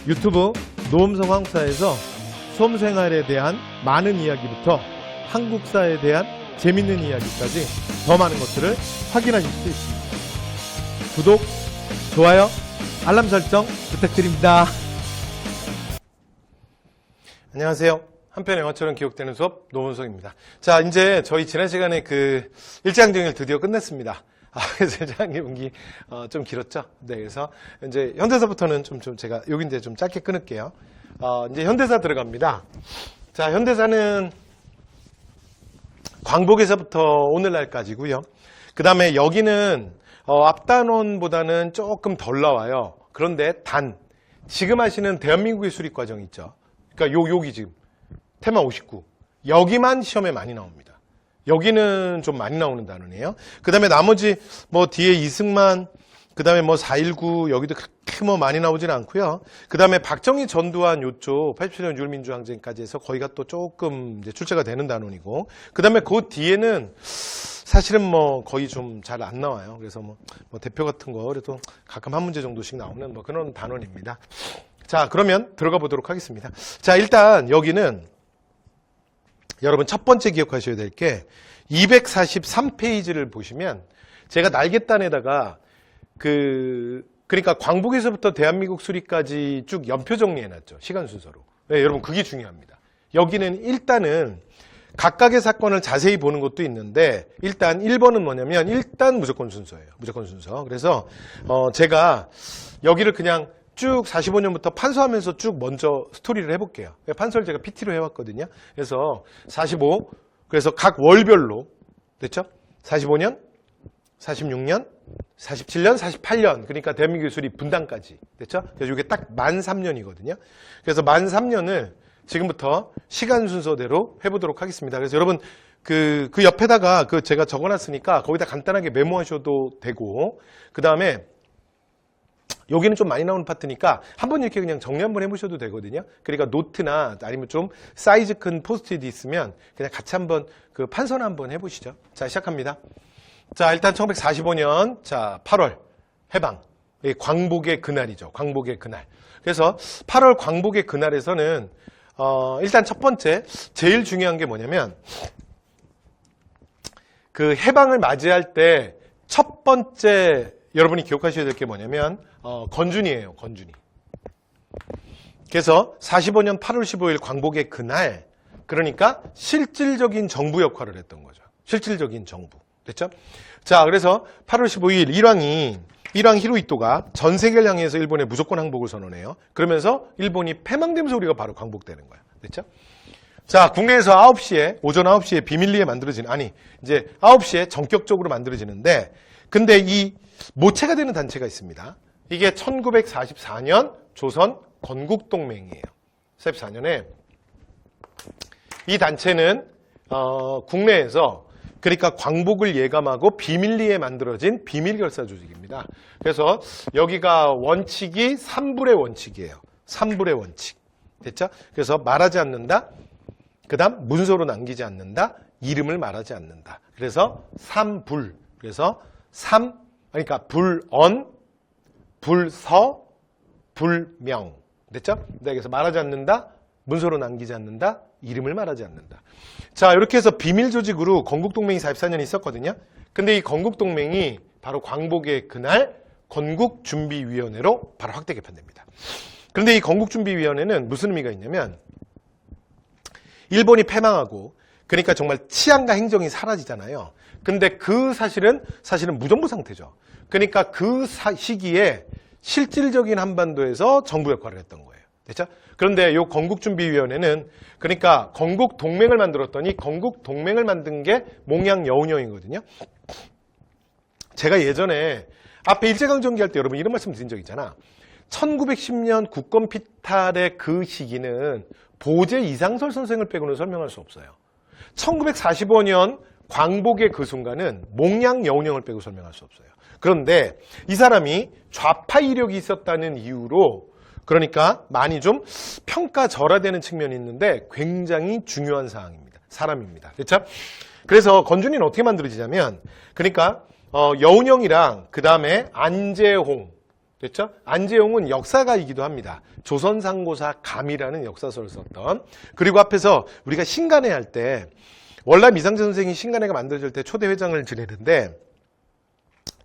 유튜브 노음성 한국사에서 수험생활에 대한 많은 이야기부터 한국사에 대한 재밌는 이야기까지 더 많은 것들을 확인하실 수 있습니다. 구독, 좋아요, 알람 설정 부탁드립니다. 안녕하세요. 한편 영화처럼 기억되는 수업 노은성입니다. 자, 이제 저희 지난 시간에 그 일장정리를 드디어 끝냈습니다. 그래서 일장정리 좀 길었죠. 네, 그래서 이제 현대사부터는 좀 제가 여기 이제 좀 짧게 끊을게요. 이제 현대사 들어갑니다. 자, 현대사는 광복에서부터 오늘날까지고요. 그 다음에 여기는 앞단원보다는 조금 덜 나와요. 그런데 지금 하시는 대한민국의 수립 과정 있죠. 그러니까 여기 지금 테마 59 여기만 시험에 많이 나옵니다. 여기는 좀 많이 나오는 단원이에요. 그 다음에 나머지 뭐 뒤에 이승만, 그 다음에 뭐 4.19 여기도 그렇게 뭐 많이 나오지는 않고요. 그 다음에 박정희 전두환 요쪽 87년 6.25 민주항쟁까지 해서 거기가 또 조금 이제 출제가 되는 단원이고, 그 다음에 그 뒤에는 사실은 뭐 거의 좀 잘 안 나와요. 그래서 뭐 대표 같은 거 그래도 가끔 한 문제 정도씩 나오는 뭐 그런 단원입니다. 자, 그러면 들어가 보도록 하겠습니다. 자, 일단 여기는 여러분 첫 번째 기억하셔야 될 게 243페이지를 보시면 제가 날개단에다가 그러니까 광복에서부터 대한민국 수립까지 쭉 연표 정리해놨죠. 시간 순서로. 네, 여러분 그게 중요합니다. 여기는 일단은 각각의 사건을 자세히 보는 것도 있는데 일단 1번은 뭐냐면 일단 무조건 순서예요. 무조건 순서. 그래서 제가 여기를 그냥 쭉 45년부터 판서하면서 쭉 먼저 스토리를 해볼게요. 판서를 제가 PT로 해왔거든요. 그래서 45, 그래서 각 월별로 됐죠? 45년, 46년, 47년, 48년, 그러니까 대한민국 수립 분당까지 됐죠? 그래서 이게 딱 만 3년이거든요. 그래서 만 3년을 지금부터 시간 순서대로 해보도록 하겠습니다. 그래서 여러분 그 옆에다가 제가 적어놨으니까 거기다 간단하게 메모하셔도 되고, 그 다음에 여기는 좀 많이 나오는 파트니까 한번 이렇게 그냥 정리 한번 해보셔도 되거든요. 그러니까 노트나 아니면 좀 사이즈 큰 포스트잇이 있으면 그냥 같이 한번 그 판선 한번 해보시죠. 자, 시작합니다. 자, 일단 1945년 자 8월 해방, 광복의 그날이죠. 광복의 그날. 그래서 8월 광복의 그날에서는 일단 첫 번째 제일 중요한 게 뭐냐면 그 해방을 맞이할 때 첫 번째 여러분이 기억하셔야 될 게 뭐냐면 건준이에요. 건준이. 그래서 45년 8월 15일 광복의 그날, 그러니까 실질적인 정부 역할을 했던 거죠. 실질적인 정부. 됐죠? 자, 그래서 8월 15일 일왕 히로히토가 전 세계를 향해서 일본의 무조건 항복을 선언해요. 그러면서 일본이 패망되면서 우리가 바로 광복되는 거야. 됐죠? 자, 국내에서 9시에 오전 9시에 비밀리에 이제 9시에 전격적으로 만들어지는데, 근데 이 모체가 되는 단체가 있습니다. 이게 1944년 조선 건국동맹이에요. 44년에 이 단체는 국내에서 그러니까 광복을 예감하고 비밀리에 만들어진 비밀결사 조직입니다. 그래서 여기가 원칙이 3불의 원칙이에요. 3불의 원칙. 됐죠? 그래서 말하지 않는다. 그 다음 문서로 남기지 않는다. 이름을 말하지 않는다. 그래서 3불. 그래서 그러니까 불언, 불서, 불명. 됐죠? 네, 그래서 말하지 않는다, 문서로 남기지 않는다, 이름을 말하지 않는다. 자, 이렇게 해서 비밀 조직으로 건국동맹이 44년에 있었거든요. 근데 이 건국동맹이 바로 광복의 그날 건국준비위원회로 바로 확대 개편됩니다. 그런데 이 건국준비위원회는 무슨 의미가 있냐면 일본이 패망하고 그러니까 정말 치안과 행정이 사라지잖아요. 근데 그 사실은 무정부 상태죠. 그러니까 그 시기에 실질적인 한반도에서 정부 역할을 했던 거예요. 됐죠? 그런데 이 건국준비위원회는 그러니까 건국동맹을 만들었더니 건국동맹을 만든 게 몽양 여운형이거든요. 제가 예전에 앞에 일제강점기 할 때 여러분 이런 말씀 드린 적 있잖아. 1910년 국권 피탈의 그 시기는 보제 이상설 선생을 빼고는 설명할 수 없어요. 1945년 광복의 그 순간은 몽양 여운형을 빼고 설명할 수 없어요. 그런데 이 사람이 좌파 이력이 있었다는 이유로 그러니까 많이 좀 평가절하되는 측면이 있는데 굉장히 중요한 사람입니다. 그렇죠? 그래서 건준이는 어떻게 만들어지냐면 그러니까 여운형이랑 그 다음에 안재홍 됐죠? 안재용은 역사가이기도 합니다. 조선상고사 감이라는 역사서를 썼던. 그리고 앞에서 우리가 신간회 할 때 월남 이상재 선생이 신간회가 만들어질 때 초대 회장을 지내는데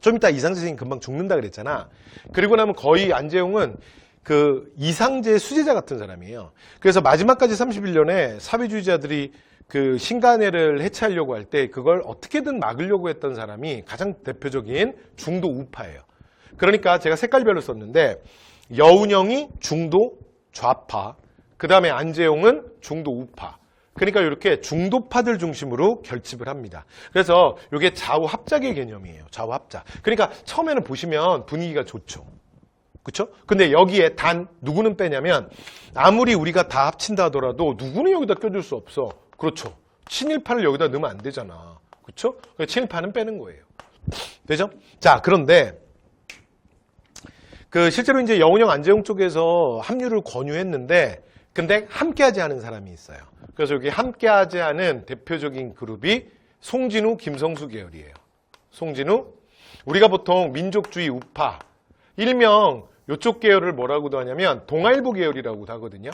좀 이따 이상재 선생이 금방 죽는다 그랬잖아. 그리고 나면 거의 안재용은 그 이상재의 수제자 같은 사람이에요. 그래서 마지막까지 31년에 사회주의자들이 그 신간회를 해체하려고 할 때 그걸 어떻게든 막으려고 했던 사람이 가장 대표적인 중도 우파예요. 그러니까 제가 색깔별로 썼는데 여운형이 중도 좌파, 그 다음에 안재용은 중도 우파. 그러니까 이렇게 중도파들 중심으로 결집을 합니다. 그래서 이게 좌우 합작의 개념이에요. 좌우 합작. 그러니까 처음에는 보시면 분위기가 좋죠. 그렇죠? 근데 여기에 단 누구는 빼냐면 아무리 우리가 다 합친다 하더라도 누구는 여기다 껴줄 수 없어. 그렇죠. 친일파를 여기다 넣으면 안 되잖아. 그렇죠? 친일파는 빼는 거예요. 되죠? 자, 그런데 그 실제로 이제 여운형 안재용 쪽에서 합류를 권유했는데 근데 함께하지 않은 사람이 있어요. 그래서 여기 함께하지 않은 대표적인 그룹이 송진우, 김성수 계열이에요. 송진우, 우리가 보통 민족주의 우파, 일명 이쪽 계열을 뭐라고도 하냐면 동아일보 계열이라고도 하거든요.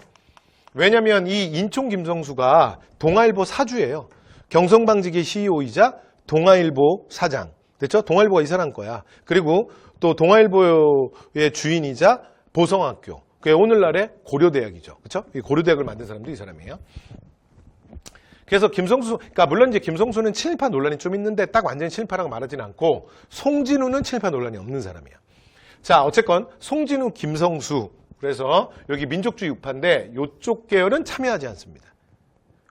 왜냐하면 이 인총 김성수가 동아일보 사주예요. 경성방직의 CEO이자 동아일보 사장. 됐죠? 동아일보가 이 사람 거야. 그리고 또 동아일보의 주인이자 보성학교. 그게 오늘날의 고려대학이죠. 그렇죠? 이 고려대학을 만든 사람도 이 사람이에요. 그래서 김성수, 그러니까 물론 이제 김성수는 친일파 논란이 좀 있는데 딱 완전히 친일파라고 말하지는 않고 송진우는 친일파 논란이 없는 사람이야. 자, 어쨌건 송진우, 김성수. 그래서 여기 민족주의 우파인데 이쪽 계열은 참여하지 않습니다.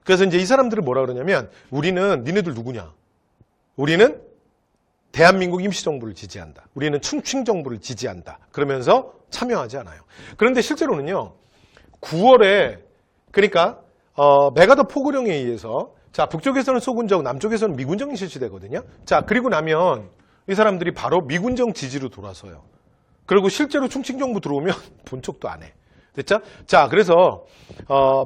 그래서 이제 이 사람들은 뭐라 그러냐면 우리는 니네들 누구냐? 우리는 대한민국 임시정부를 지지한다. 우리는 충칭정부를 지지한다. 그러면서 참여하지 않아요. 그런데 실제로는요. 9월에 그러니까 메가더 포고령에 의해서 자 북쪽에서는 소군정, 남쪽에서는 미군정이 실시되거든요. 자 그리고 나면 이 사람들이 바로 미군정 지지로 돌아서요. 그리고 실제로 충칭정부 들어오면 본 척도 안 해. 됐죠? 자 그래서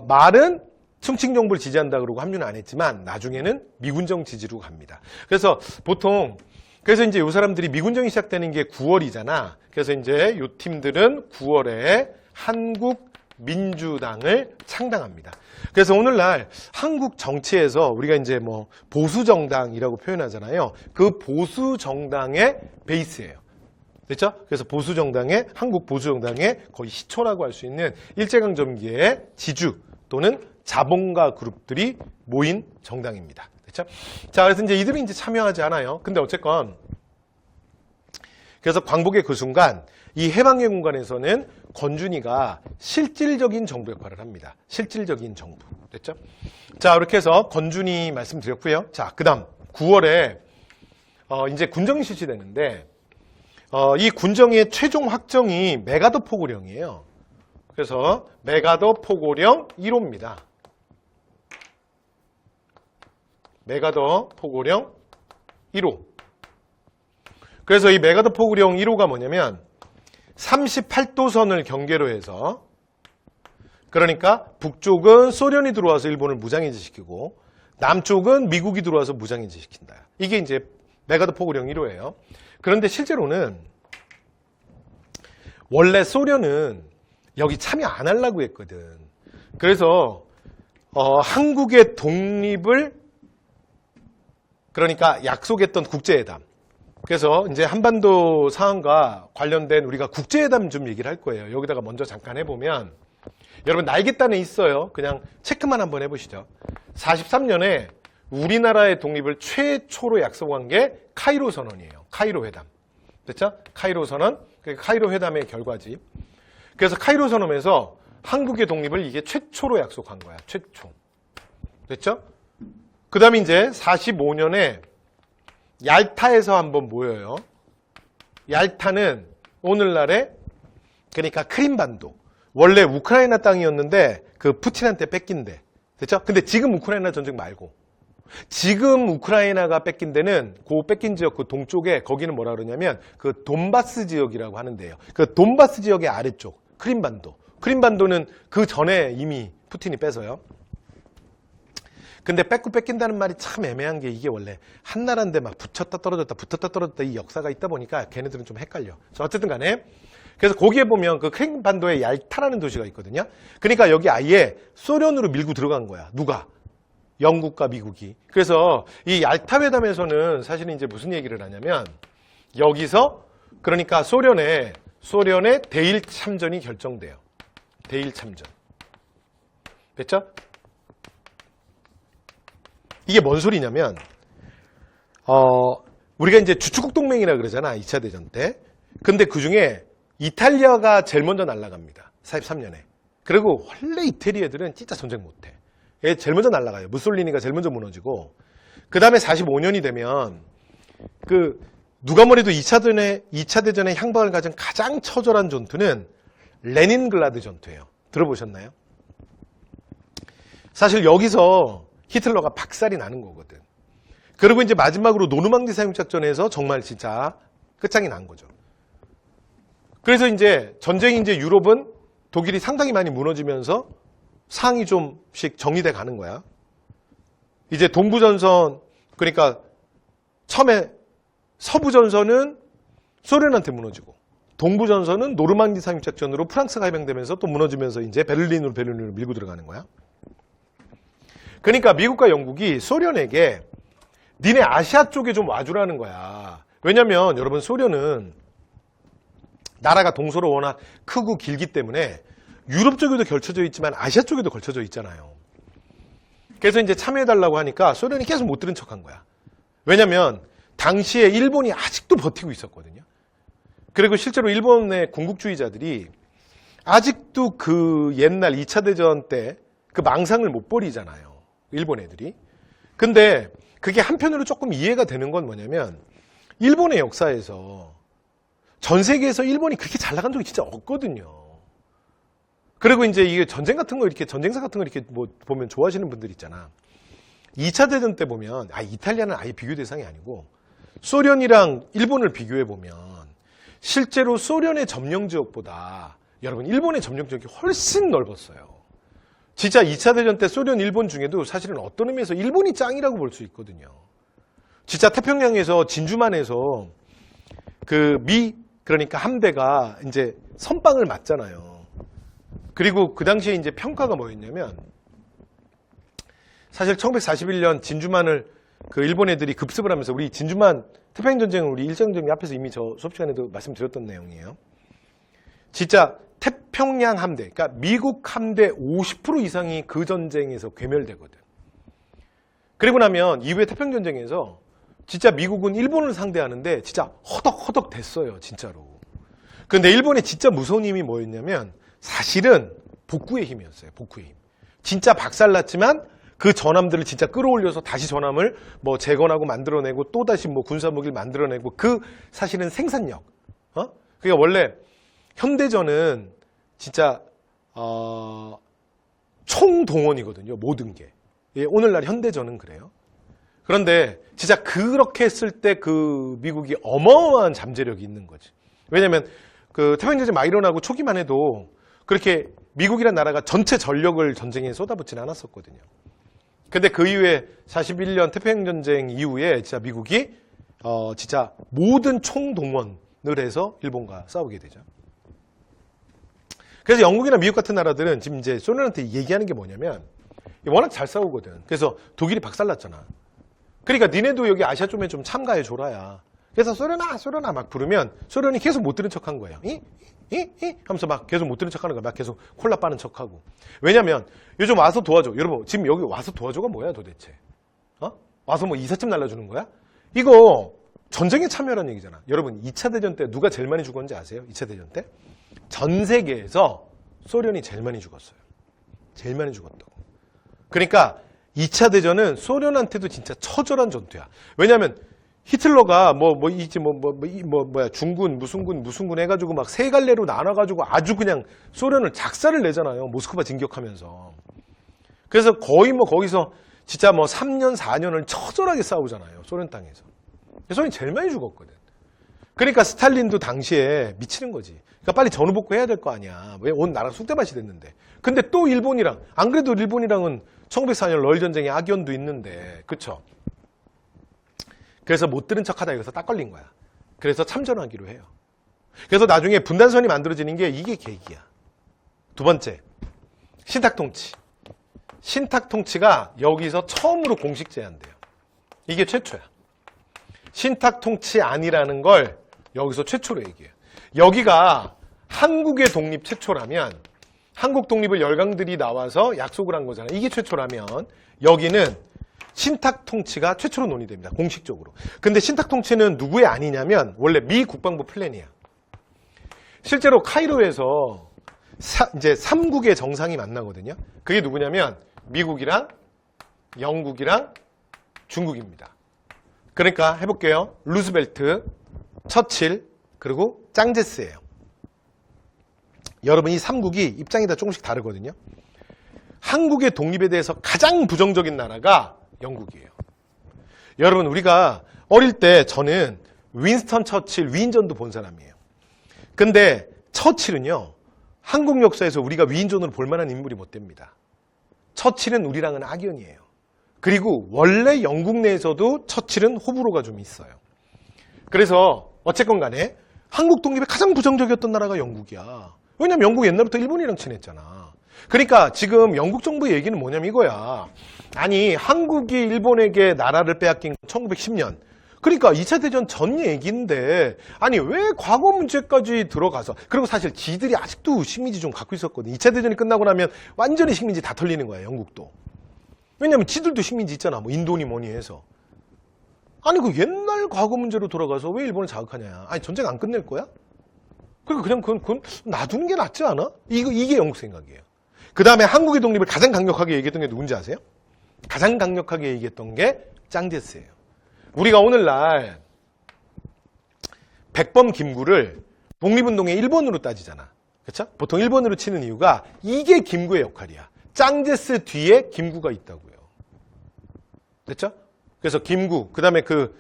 말은 충칭정부를 지지한다 그러고 합류는 안 했지만 나중에는 미군정 지지로 갑니다. 그래서 보통 그래서 이제 이 사람들이 미군정이 시작되는 게 9월이잖아. 그래서 이제 이 팀들은 9월에 한국민주당을 창당합니다. 그래서 오늘날 한국 정치에서 우리가 이제 뭐 보수정당이라고 표현하잖아요. 그 보수정당의 베이스예요. 됐죠? 그래서 보수정당의, 한국 보수정당의 거의 시초라고 할 수 있는 일제강점기의 지주 또는 자본가 그룹들이 모인 정당입니다. 됐죠? 자, 그래서 이제 이들이 이제 참여하지 않아요. 근데 어쨌건 그래서 광복의 그 순간 이 해방의 공간에서는 권준희가 실질적인 정부 역할을 합니다. 실질적인 정부. 됐죠? 자, 이렇게 해서 권준희 말씀드렸고요. 자, 그다음 9월에 이제 군정이 실시되는데 이 군정의 최종 확정이 메가더 포고령이에요. 그래서 메가더 포고령 1호입니다. 메가더 포고령 1호. 그래서 이 메가더 포고령 1호가 뭐냐면 38도선을 경계로 해서 그러니까 북쪽은 소련이 들어와서 일본을 무장해제시키고 남쪽은 미국이 들어와서 무장해제시킨다. 이게 이제 메가더 포고령 1호예요. 그런데 실제로는 원래 소련은 여기 참여 안 하려고 했거든. 그래서 한국의 독립을 그러니까 약속했던 국제회담. 그래서 이제 한반도 상황과 관련된 우리가 국제회담 좀 얘기를 할 거예요. 여기다가 먼저 잠깐 해보면 여러분 날개단에 있어요. 그냥 체크만 한번 해보시죠. 43년에 우리나라의 독립을 최초로 약속한 게 카이로 선언이에요. 카이로 회담. 됐죠? 카이로 선언. 카이로 회담의 결과지. 그래서 카이로 선언에서 한국의 독립을 이게 최초로 약속한 거야. 최초. 됐죠? 그 다음에 이제 45년에 얄타에서 한번 모여요. 얄타는 오늘날의 그러니까 크림반도. 원래 우크라이나 땅이었는데 그 푸틴한테 뺏긴 데. 됐죠? 근데 지금 우크라이나 전쟁 말고. 지금 우크라이나가 뺏긴 데는 그 뺏긴 지역 그 동쪽에 거기는 뭐라 그러냐면 그 돈바스 지역이라고 하는데요. 그 돈바스 지역의 아래쪽 크림반도. 크림반도는 그 전에 이미 푸틴이 뺏어요. 근데 뺏고 뺏긴다는 말이 참 애매한 게 이게 원래 한 나라인데 막 붙였다 떨어졌다 붙었다 떨어졌다 이 역사가 있다 보니까 걔네들은 좀 헷갈려. 어쨌든 간에 그래서 거기에 보면 그 크림반도에 얄타라는 도시가 있거든요. 그러니까 여기 아예 소련으로 밀고 들어간 거야. 누가? 영국과 미국이. 그래서 이 얄타 회담에서는 사실은 이제 무슨 얘기를 하냐면 여기서 그러니까 소련의 대일 참전이 결정돼요. 대일 참전. 됐죠? 이게 뭔 소리냐면 우리가 이제 주축국 동맹이라 그러잖아. 2차 대전 때. 근데 그중에 이탈리아가 제일 먼저 날아갑니다. 43년에. 그리고 원래 이태리 애들은 진짜 전쟁 못해. 얘 제일 먼저 날아가요. 무솔리니가 제일 먼저 무너지고 그 다음에 45년이 되면 누가 뭐래도 2차 대전에 향방을 가진 가장 처절한 전투는 레닌글라드 전투예요. 들어보셨나요? 사실 여기서 히틀러가 박살이 나는 거거든. 그리고 이제 마지막으로 노르망디 사용작전에서 정말 진짜 끝장이 난 거죠. 그래서 이제 전쟁이 이제 유럽은 독일이 상당히 많이 무너지면서 상이 좀씩 정리돼 가는 거야. 이제 동부전선, 그러니까 처음에 서부전선은 소련한테 무너지고 동부전선은 노르망디 상륙작전으로 프랑스가 해병되면서 또 무너지면서 이제 베를린으로 밀고 들어가는 거야. 그러니까 미국과 영국이 소련에게 니네 아시아 쪽에 좀 와주라는 거야. 왜냐면 여러분 소련은 나라가 동서로 워낙 크고 길기 때문에 유럽 쪽에도 걸쳐져 있지만 아시아 쪽에도 걸쳐져 있잖아요. 그래서 이제 참여해달라고 하니까 소련이 계속 못 들은 척한 거야. 왜냐면 당시에 일본이 아직도 버티고 있었거든요. 그리고 실제로 일본의 군국주의자들이 아직도 그 옛날 2차 대전 때 그 망상을 못 버리잖아요. 일본 애들이. 근데 그게 한편으로 조금 이해가 되는 건 뭐냐면 일본의 역사에서 전 세계에서 일본이 그렇게 잘 나간 적이 진짜 없거든요. 그리고 이제 이게 전쟁 같은 거 이렇게 전쟁사 같은 거 이렇게 뭐 보면 좋아하시는 분들 있잖아. 2차 대전 때 보면 이탈리아는 아예 비교 대상이 아니고 소련이랑 일본을 비교해 보면 실제로 소련의 점령 지역보다 여러분 일본의 점령 지역이 훨씬 넓었어요. 진짜 2차 대전 때 소련, 일본 중에도 사실은 어떤 의미에서 일본이 짱이라고 볼 수 있거든요. 진짜 태평양에서 진주만에서 그러니까 함대가 이제 선빵을 맞잖아요. 그리고 그 당시에 이제 평가가 뭐였냐면 사실 1941년 진주만을 그 일본 애들이 급습을 하면서 우리 진주만 태평양전쟁은 우리 일정전쟁 앞에서 이미 저 수업 시간에도 말씀드렸던 내용이에요. 진짜 태평양 함대, 그러니까 미국 함대 50% 이상이 그 전쟁에서 괴멸되거든. 그리고 나면 이후에 태평양전쟁에서 진짜 미국은 일본을 상대하는데 진짜 허덕허덕 됐어요, 진짜로. 근데 일본의 진짜 무서운 힘이 뭐였냐면 사실은 복구의 힘이었어요, 복구의 힘. 진짜 박살났지만 그 전함들을 진짜 끌어올려서 다시 전함을 뭐 재건하고 만들어내고 또 다시 뭐 군사무기를 만들어내고 그 사실은 생산력. 그러니까 원래 현대전은 진짜 총동원이거든요. 모든 게. 오늘날 현대전은 그래요. 그런데 진짜 그렇게 했을 때 그 미국이 어마어마한 잠재력이 있는 거지. 왜냐하면 그 태평양전쟁 막 일어나고 초기만 해도 그렇게 미국이라는 나라가 전체 전력을 전쟁에 쏟아붓지는 않았었거든요. 근데 그 이후에 41년 태평양전쟁 이후에 진짜 미국이 진짜 모든 총동원을 해서 일본과 싸우게 되죠. 그래서 영국이나 미국 같은 나라들은 지금 이제 소련한테 얘기하는 게 뭐냐면 워낙 잘 싸우거든. 그래서 독일이 박살났잖아. 그러니까 니네도 여기 아시아 쪽에 좀 참가해 줘라야. 그래서 소련아 막 부르면 소련이 계속 못 들은 척한 거예요. 하면서 막 계속 못 들은 척하는 거야. 막 계속 콜라 빠는 척하고. 왜냐면 요즘 와서 도와줘. 여러분 지금 여기 와서 도와줘가 뭐야 도대체? 와서 뭐 이삿짐 날라주는 거야? 이거 전쟁에 참여라는 얘기잖아. 여러분 2차 대전 때 누가 제일 많이 죽었는지 아세요? 2차 대전 때? 전 세계에서 소련이 제일 많이 죽었어요. 제일 많이 죽었다고. 그러니까 2차 대전은 소련한테도 진짜 처절한 전투야. 왜냐하면 히틀러가 중군 무슨 군 해가지고 막 세 갈래로 나눠가지고 아주 그냥 소련을 작사를 내잖아요. 모스크바 진격하면서. 그래서 거의 뭐 거기서 진짜 뭐 3년 4년을 처절하게 싸우잖아요. 소련 땅에서. 소련이 제일 많이 죽었거든. 그러니까 스탈린도 당시에 미치는 거지. 그러니까 빨리 전후복구 해야 될 거 아니야. 왜 온 나라가 쑥대밭이 됐는데. 근데 또 일본이랑 안 그래도 일본이랑은 1904년 러일 전쟁에 악연도 있는데, 그쵸? 그래서 못 들은 척하다 여기서 딱 걸린 거야. 그래서 참전하기로 해요. 그래서 나중에 분단선이 만들어지는 게 이게 계기야. 두 번째, 신탁통치. 신탁통치가 여기서 처음으로 공식 제한돼요. 이게 최초야. 신탁통치 아니라는 걸 여기서 최초로 얘기해요. 여기가 한국의 독립 최초라면 한국 독립을 열강들이 나와서 약속을 한 거잖아요. 이게 최초라면 여기는 신탁통치가 최초로 논의됩니다. 공식적으로. 근데 신탁통치는 누구의 아니냐면 원래 미 국방부 플랜이야. 실제로 카이로에서 이제 3국의 정상이 만나거든요. 그게 누구냐면 미국이랑 영국이랑 중국입니다. 그러니까 해볼게요. 루스벨트, 처칠, 그리고 짱제스예요. 여러분 이 3국이 입장이 다 조금씩 다르거든요. 한국의 독립에 대해서 가장 부정적인 나라가 영국이에요. 여러분 우리가 어릴 때 저는 윈스턴 처칠 위인전도 본 사람이에요. 근데 처칠은요. 한국 역사에서 우리가 위인전으로 볼 만한 인물이 못 됩니다. 처칠은 우리랑은 악연이에요. 그리고 원래 영국 내에서도 처칠은 호불호가 좀 있어요. 그래서 어쨌건 간에 한국 독립에 가장 부정적이었던 나라가 영국이야. 왜냐면 영국 옛날부터 일본이랑 친했잖아. 그러니까 지금 영국 정부의 얘기는 뭐냐면 이거야. 아니 한국이 일본에게 나라를 빼앗긴 1910년. 그러니까 2차 대전 전 얘기인데 아니 왜 과거 문제까지 들어가서 그리고 사실 지들이 아직도 식민지 좀 갖고 있었거든. 2차 대전이 끝나고 나면 완전히 식민지 다 털리는 거야. 영국도. 왜냐면 지들도 식민지 있잖아. 뭐 인도니 뭐니 해서. 아니 그 옛날 과거 문제로 돌아가서 왜 일본을 자극하냐. 아니 전쟁 안 끝낼 거야? 그러니까 그냥 그건 놔두는 게 낫지 않아? 이게 영국 생각이에요. 그 다음에 한국의 독립을 가장 강력하게 얘기했던 게 누군지 아세요? 가장 강력하게 얘기했던 게 짱제스예요. 우리가 오늘날 백범 김구를 독립운동의 1번으로 따지잖아. 그렇죠? 보통 1번으로 치는 이유가 이게 김구의 역할이야. 짱제스 뒤에 김구가 있다고요. 됐죠? 그래서 김구, 그 다음에 그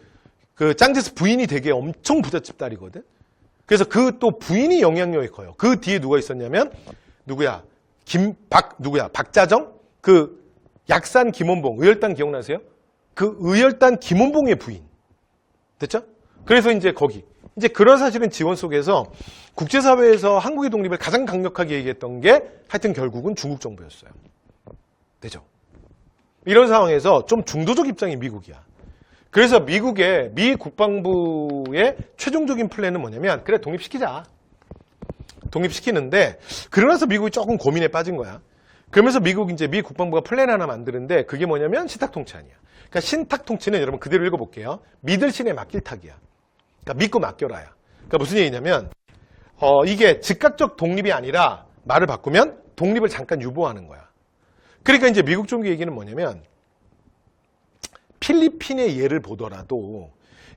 짱제스 부인이 되게 엄청 부잣집 딸이거든? 그래서 그 또 부인이 영향력이 커요. 그 뒤에 누가 있었냐면, 누구야? 박자정? 그 약산 김원봉, 의열단 기억나세요? 그 의열단 김원봉의 부인. 됐죠? 그래서 이제 거기. 이제 그런 사실은 지원 속에서 국제사회에서 한국의 독립을 가장 강력하게 얘기했던 게 하여튼 결국은 중국 정부였어요. 되죠? 이런 상황에서 좀 중도적 입장이 미국이야. 그래서 미 국방부의 최종적인 플랜은 뭐냐면 그래 독립시키자. 독립시키는데 그러면서 미국이 조금 고민에 빠진 거야. 그러면서 미 국방부가 플랜 하나 만드는데 그게 뭐냐면 신탁통치 아니야. 그러니까 신탁통치는 여러분 그대로 읽어볼게요. 믿을 신에 맡길 탁이야. 그러니까 믿고 맡겨라야. 그러니까 무슨 얘기냐면 이게 즉각적 독립이 아니라 말을 바꾸면 독립을 잠깐 유보하는 거야. 그러니까 이제 미국 정부 얘기는 뭐냐면 필리핀의 예를 보더라도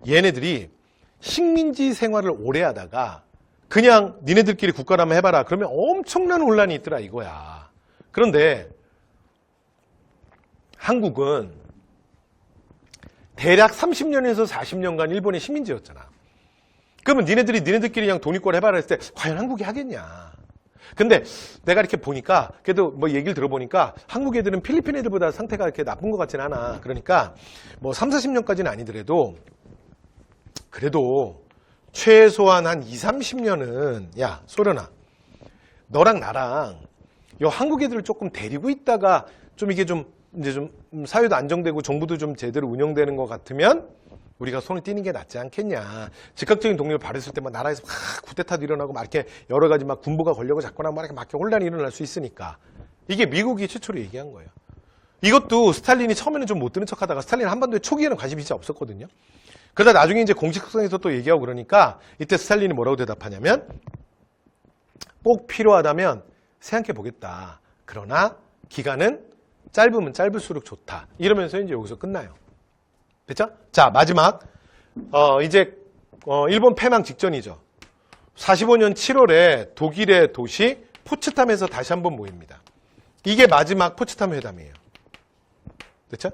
얘네들이 식민지 생활을 오래 하다가 그냥 니네들끼리 국가를 한번 해봐라. 그러면 엄청난 혼란이 있더라 이거야. 그런데 한국은 대략 30년에서 40년간 일본의 식민지였잖아. 그러면 니네들끼리 그냥 독립국가를 해봐라 했을 때 과연 한국이 하겠냐. 근데 내가 이렇게 보니까 그래도 뭐 얘기를 들어보니까 한국 애들은 필리핀 애들보다 상태가 이렇게 나쁜 것 같진 않아. 그러니까 뭐 3, 40년까지는 아니더라도 그래도 최소한 한 2, 30년은 야 소련아 너랑 나랑 요 한국 애들을 조금 데리고 있다가 좀 이게 좀 이제 좀 사회도 안정되고 정부도 좀 제대로 운영되는 것 같으면 우리가 손을 띄는 게 낫지 않겠냐. 즉각적인 독립을 바랬을 때 막 나라에서 막 쿠데타도 일어나고 막 이렇게 여러 가지 막 군부가 걸려고 잡거나 막 이렇게 막 혼란이 일어날 수 있으니까. 이게 미국이 최초로 얘기한 거예요. 이것도 스탈린이 처음에는 좀 못 들은 척 하다가 스탈린 한반도에 초기에는 관심이 진짜 없었거든요. 그러다 나중에 이제 공식성에서 또 얘기하고 그러니까 이때 스탈린이 뭐라고 대답하냐면 꼭 필요하다면 생각해 보겠다. 그러나 기간은 짧으면 짧을수록 좋다. 이러면서 이제 여기서 끝나요. 됐죠? 자, 마지막. 이제, 일본 패망 직전이죠. 45년 7월에 독일의 도시 포츠담에서 다시 한번 모입니다. 이게 마지막 포츠담 회담이에요. 됐죠?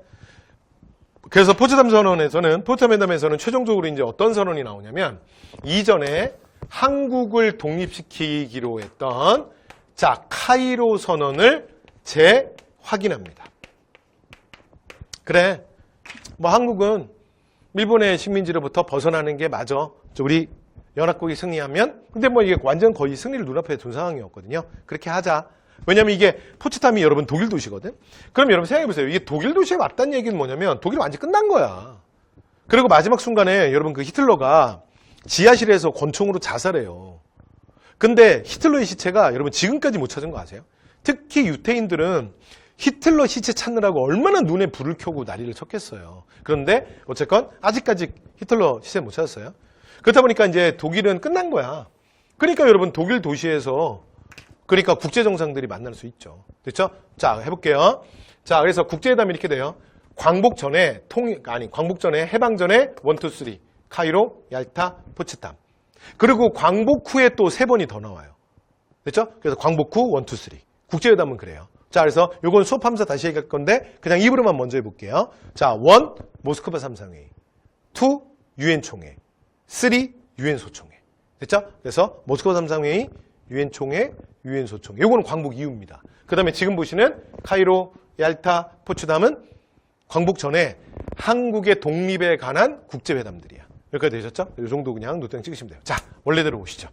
그래서 포츠담 회담에서는 최종적으로 이제 어떤 선언이 나오냐면, 이전에 한국을 독립시키기로 했던, 자, 카이로 선언을 재확인합니다. 그래. 뭐 한국은 일본의 식민지로부터 벗어나는 게 맞아. 우리 연합국이 승리하면, 근데 뭐 이게 완전 거의 승리를 눈앞에 둔 상황이었거든요. 그렇게 하자. 왜냐면 이게 포츠담이 여러분 독일 도시거든. 그럼 여러분 생각해보세요. 이게 독일 도시에 왔다는 얘기는 뭐냐면 독일이 완전 끝난 거야. 그리고 마지막 순간에 여러분 그 히틀러가 지하실에서 권총으로 자살해요. 근데 히틀러의 시체가 여러분 지금까지 못 찾은 거 아세요? 특히 유태인들은 히틀러 시체 찾느라고 얼마나 눈에 불을 켜고 난리를 쳤겠어요. 그런데 어쨌건 아직까지 히틀러 시체 못 찾았어요. 그렇다 보니까 이제 독일은 끝난 거야. 그러니까 여러분 독일 도시에서 그러니까 국제정상들이 만날 수 있죠. 됐죠? 자, 해볼게요. 자, 그래서 국제회담이 이렇게 돼요. 광복 전에 광복 전에 해방 전에 1, 2, 3 카이로, 얄타, 포츠담. 그리고 광복 후에 또 3번이 더 나와요. 됐죠? 그래서 광복 후 1, 2, 3 국제회담은 그래요. 자, 그래서 요건 수업하면서 다시 얘기할 건데 그냥 입으로만 먼저 해볼게요. 자, 1 모스크바 3상회의, 2 유엔 총회, 3 유엔 소총회. 됐죠? 그래서 모스크바 3상회의, 유엔 총회, 유엔 소총회. 요거는 광복 이후입니다. 그 다음에 지금 보시는 카이로, 얄타, 포츠담은 광복 전에 한국의 독립에 관한 국제회담들이야. 여기까지 되셨죠? 이 정도 그냥 노트랑 찍으시면 돼요. 자, 원래대로 오시죠.